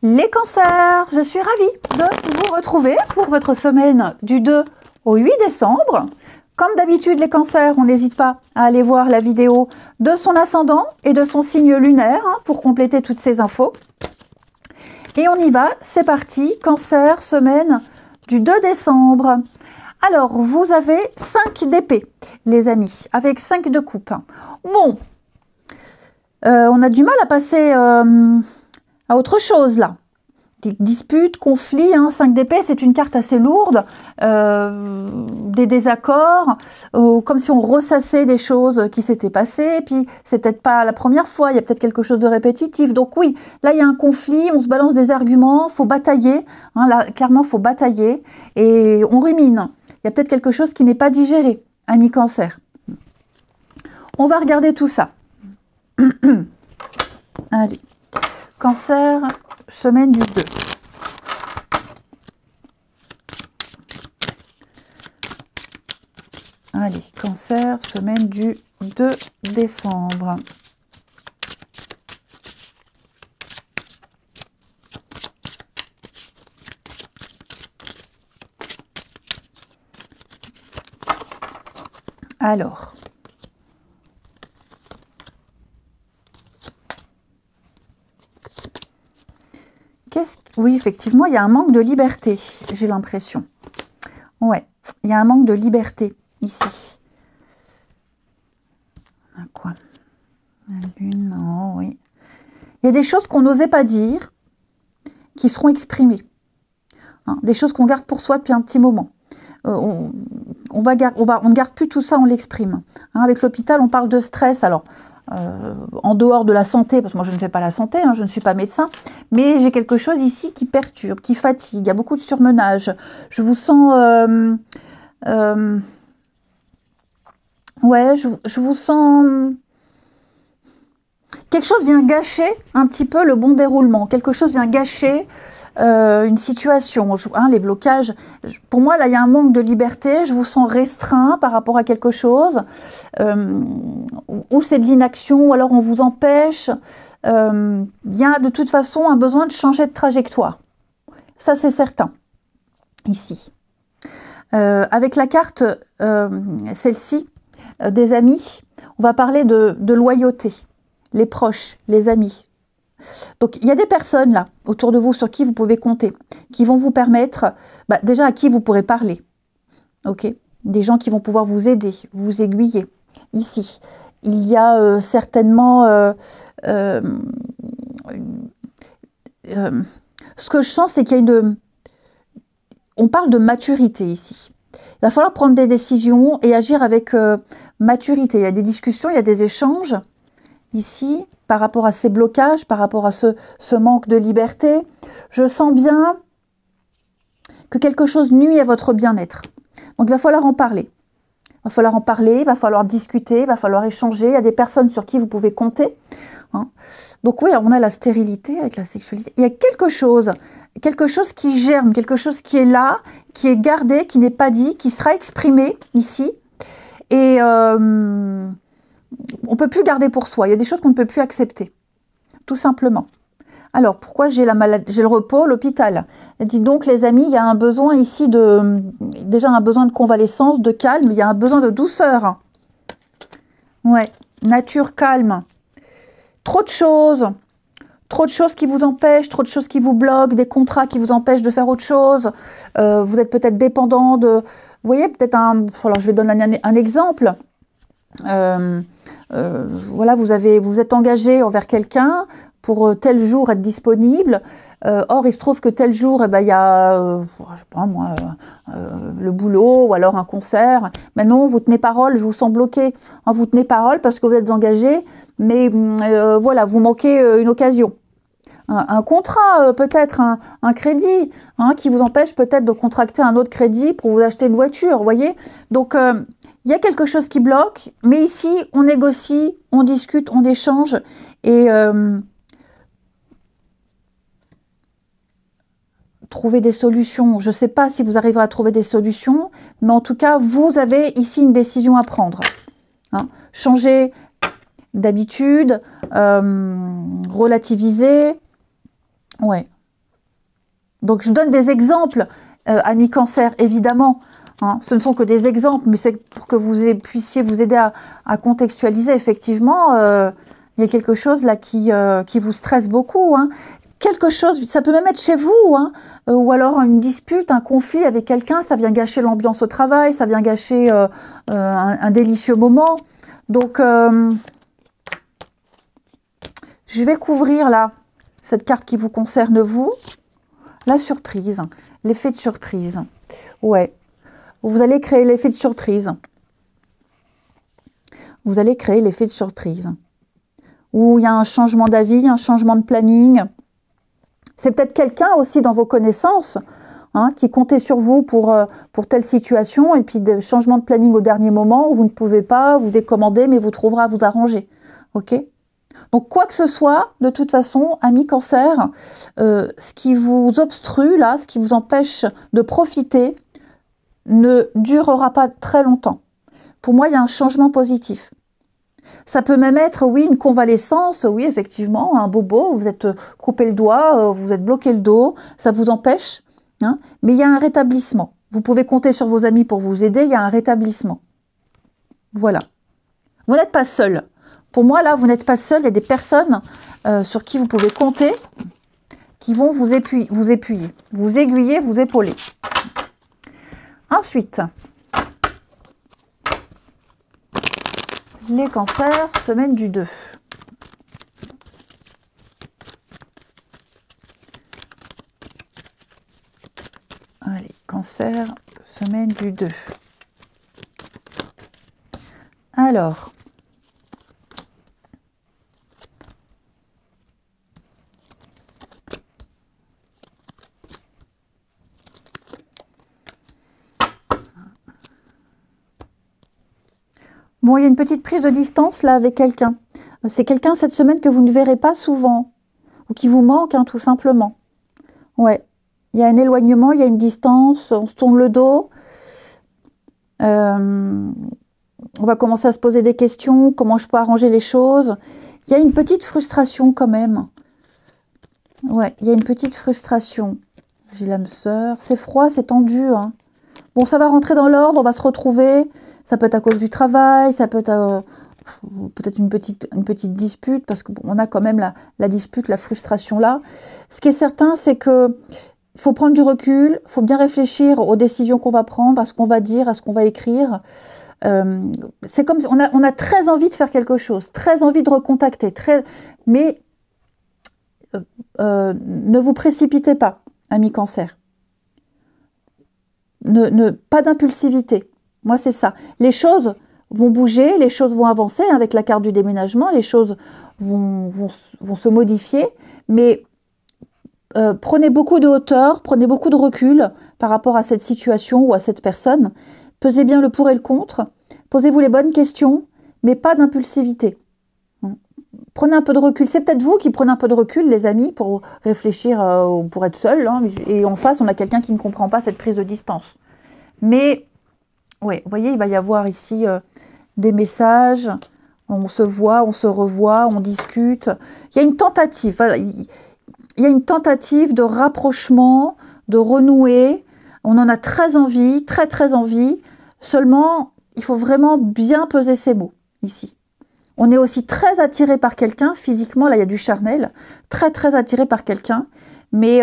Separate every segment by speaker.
Speaker 1: Les cancers, je suis ravie de vous retrouver pour votre semaine du 2 au 8 décembre. Comme d'habitude, les cancers, on n'hésite pas à aller voir la vidéo de son ascendant et de son signe lunaire pour compléter toutes ces infos. Et on y va, c'est parti, cancer, semaine du 2 décembre. Alors, vous avez 5 d'épée, les amis, avec 5 de coupe. Bon, on a du mal à passer à autre chose là. Des disputes, conflits, 5 d'épée, c'est une carte assez lourde, des désaccords, comme si on ressassait des choses qui s'étaient passées, et puis c'est peut-être pas la première fois, il y a peut-être quelque chose de répétitif, donc oui, là il y a un conflit, on se balance des arguments, faut batailler, là clairement faut batailler, et on rumine, il y a peut-être quelque chose qui n'est pas digéré, ami cancer. On va regarder tout ça. Allez, cancer, semaine du 2. Allez, cancer, semaine du 2 décembre. Alors, oui, effectivement, il y a un manque de liberté, j'ai l'impression. Ouais, il y a un manque de liberté ici. Quoi? La lune, non, oui. Il y a des choses qu'on n'osait pas dire, qui seront exprimées. Des choses qu'on garde pour soi depuis un petit moment. On ne garde plus tout ça, on l'exprime. Avec l'hôpital, on parle de stress. Alors, en dehors de la santé, parce que moi je ne fais pas la santé, je ne suis pas médecin, mais j'ai quelque chose ici qui perturbe, qui fatigue, il y a beaucoup de surmenage. Je vous sens... ouais, je vous sens... Quelque chose vient gâcher un petit peu le bon déroulement, quelque chose vient gâcher une situation, les blocages. Pour moi, là, il y a un manque de liberté, je vous sens restreint par rapport à quelque chose, ou c'est de l'inaction, ou alors on vous empêche. Il y a de toute façon un besoin de changer de trajectoire. Ça, c'est certain, ici. Avec la carte, celle-ci, des amis, on va parler de loyauté. Les proches, les amis. Donc, il y a des personnes là, autour de vous, sur qui vous pouvez compter, qui vont vous permettre, déjà à qui vous pourrez parler. Ok, des gens qui vont pouvoir vous aider, vous aiguiller. Ici, il y a certainement... ce que je sens, c'est qu'il y a une... On parle de maturité ici. Il va falloir prendre des décisions et agir avec maturité. Il y a des discussions, il y a des échanges. Ici, par rapport à ces blocages, par rapport à ce manque de liberté, je sens bien que quelque chose nuit à votre bien-être. Donc, il va falloir en parler. Il va falloir en parler, il va falloir discuter, il va falloir échanger. Il y a des personnes sur qui vous pouvez compter. Donc oui, on a la stérilité avec la sexualité. Il y a quelque chose qui germe, quelque chose qui est là, qui est gardé, qui n'est pas dit, qui sera exprimé ici. Et... on ne peut plus garder pour soi. Il y a des choses qu'on ne peut plus accepter. Tout simplement. Alors, pourquoi j'ai la maladie, j'ai le repos, l'hôpital? Dis donc, les amis, il y a un besoin ici déjà un besoin de convalescence, de calme. Il y a un besoin de douceur. Ouais, nature calme. Trop de choses qui vous empêchent, trop de choses qui vous bloquent, des contrats qui vous empêchent de faire autre chose. Vous êtes peut-être dépendant de... Vous voyez, peut-être alors, je vais donner un exemple. Voilà, vous êtes engagé envers quelqu'un pour tel jour être disponible. Or, il se trouve que tel jour, il y a, je sais pas moi, le boulot ou alors un concert. Mais non, vous tenez parole, je vous sens bloqué. Vous tenez parole parce que vous êtes engagé, mais voilà, vous manquez une occasion. Un contrat, peut-être un crédit, qui vous empêche peut-être de contracter un autre crédit pour vous acheter une voiture, vous voyez. Donc, il y a quelque chose qui bloque, mais ici, on négocie, on discute, on échange, et trouver des solutions. Je ne sais pas si vous arriverez à trouver des solutions, mais en tout cas, vous avez ici une décision à prendre. Changer d'habitude, relativiser. Ouais, Donc, je donne des exemples, amis cancer, évidemment. Hein, ce ne sont que des exemples, mais c'est pour que vous puissiez vous aider à contextualiser. Effectivement, il y a quelque chose là qui vous stresse beaucoup. Hein. Quelque chose, ça peut même être chez vous, hein, ou alors une dispute, un conflit avec quelqu'un, ça vient gâcher l'ambiance au travail, ça vient gâcher un délicieux moment. Donc, je vais couvrir là cette carte qui vous concerne vous. La surprise, l'effet de surprise. Ouais, vous allez créer l'effet de surprise. Vous allez créer l'effet de surprise. Où il y a un changement d'avis, un changement de planning. C'est peut-être quelqu'un aussi dans vos connaissances hein, qui comptait sur vous pour telle situation et puis des changements de planning au dernier moment où vous ne pouvez pas vous décommander mais vous trouverez à vous arranger. Ok ? Donc quoi que ce soit, de toute façon, amis cancer, ce qui vous obstrue là, ce qui vous empêche de profiter, ne durera pas très longtemps. Pour moi, il y a un changement positif. Ça peut même être, oui, une convalescence, oui, effectivement, un bobo, vous êtes coupé le doigt, vous êtes bloqué le dos, ça vous empêche, hein, mais il y a un rétablissement. Vous pouvez compter sur vos amis pour vous aider, il y a un rétablissement. Voilà. Vous n'êtes pas seul. Pour moi, là, vous n'êtes pas seul, il y a des personnes sur qui vous pouvez compter, qui vont vous aiguiller, vous épauler. Ensuite, les cancers, semaine du 2. Allez, cancer, semaine du 2. Alors, bon, il y a une petite prise de distance là avec quelqu'un. C'est quelqu'un cette semaine que vous ne verrez pas souvent ou qui vous manque hein, tout simplement. Ouais, il y a un éloignement, il y a une distance, on se tourne le dos. On va commencer à se poser des questions, comment je peux arranger les choses. Il y a une petite frustration quand même. Ouais, il y a une petite frustration. J'ai l'âme sœur, c'est froid, c'est tendu. Hein. Bon, ça va rentrer dans l'ordre, on va se retrouver. Ça peut être à cause du travail, ça peut être peut-être une petite dispute, parce qu'on a quand même la dispute, la frustration là. Ce qui est certain, c'est que il faut prendre du recul, il faut bien réfléchir aux décisions qu'on va prendre, à ce qu'on va dire, à ce qu'on va écrire. C'est comme on a très envie de faire quelque chose, très envie de recontacter, mais ne vous précipitez pas, amis cancer. Pas d'impulsivité. Moi, c'est ça. Les choses vont bouger, les choses vont avancer hein, avec la carte du déménagement, les choses vont se modifier, mais prenez beaucoup de hauteur, prenez beaucoup de recul par rapport à cette situation ou à cette personne. Pesez bien le pour et le contre, posez-vous les bonnes questions, mais pas d'impulsivité. Prenez un peu de recul. C'est peut-être vous qui prenez un peu de recul, les amis, pour réfléchir, pour être seul. Hein, et en face, on a quelqu'un qui ne comprend pas cette prise de distance. Mais, ouais, vous voyez, il va y avoir ici des messages. On se voit, on se revoit, on discute. Il y a une tentative. Voilà, il y a une tentative de rapprochement, de renouer. On en a très envie, très très envie. Seulement, il faut vraiment bien peser ses mots, ici. On est aussi très attiré par quelqu'un, physiquement, là il y a du charnel, très très attiré par quelqu'un, mais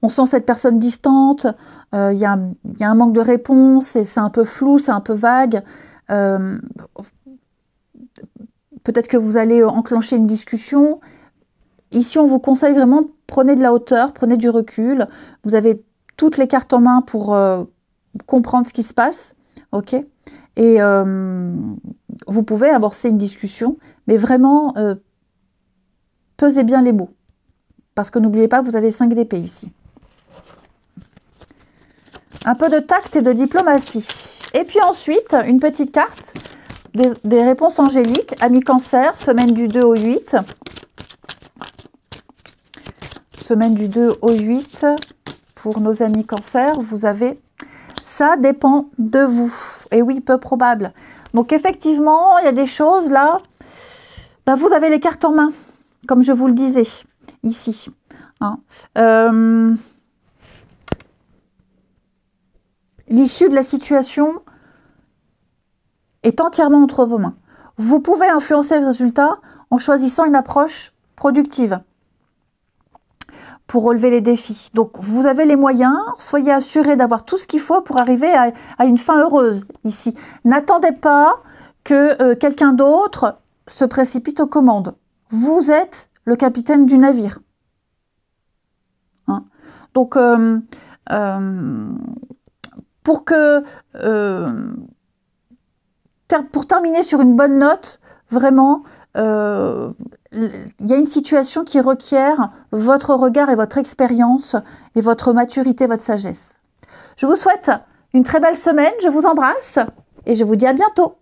Speaker 1: on sent cette personne distante, il y a un manque de réponse, et c'est un peu flou, c'est un peu vague. Peut-être que vous allez enclencher une discussion. Ici, on vous conseille vraiment, prenez de la hauteur, prenez du recul. Vous avez toutes les cartes en main pour comprendre ce qui se passe, ok ? Et vous pouvez amorcer une discussion, mais vraiment, pesez bien les mots. Parce que n'oubliez pas, vous avez 5 d'épée ici. Un peu de tact et de diplomatie. Et puis ensuite, une petite carte des réponses angéliques. Amis cancer, semaine du 2 au 8. Semaine du 2 au 8. Pour nos amis cancer, vous avez... Ça dépend de vous. Et oui, peu probable. Donc effectivement, il y a des choses là. Ben, vous avez les cartes en main, comme je vous le disais ici. Hein. L'issue de la situation est entièrement entre vos mains. Vous pouvez influencer le résultat en choisissant une approche productive pour relever les défis. Donc, vous avez les moyens, soyez assurés d'avoir tout ce qu'il faut pour arriver à une fin heureuse ici. N'attendez pas que quelqu'un d'autre se précipite aux commandes. Vous êtes le capitaine du navire. Hein? Donc, pour terminer sur une bonne note, vraiment, il y a une situation qui requiert votre regard et votre expérience et votre maturité, votre sagesse. Je vous souhaite une très belle semaine, je vous embrasse et je vous dis à bientôt.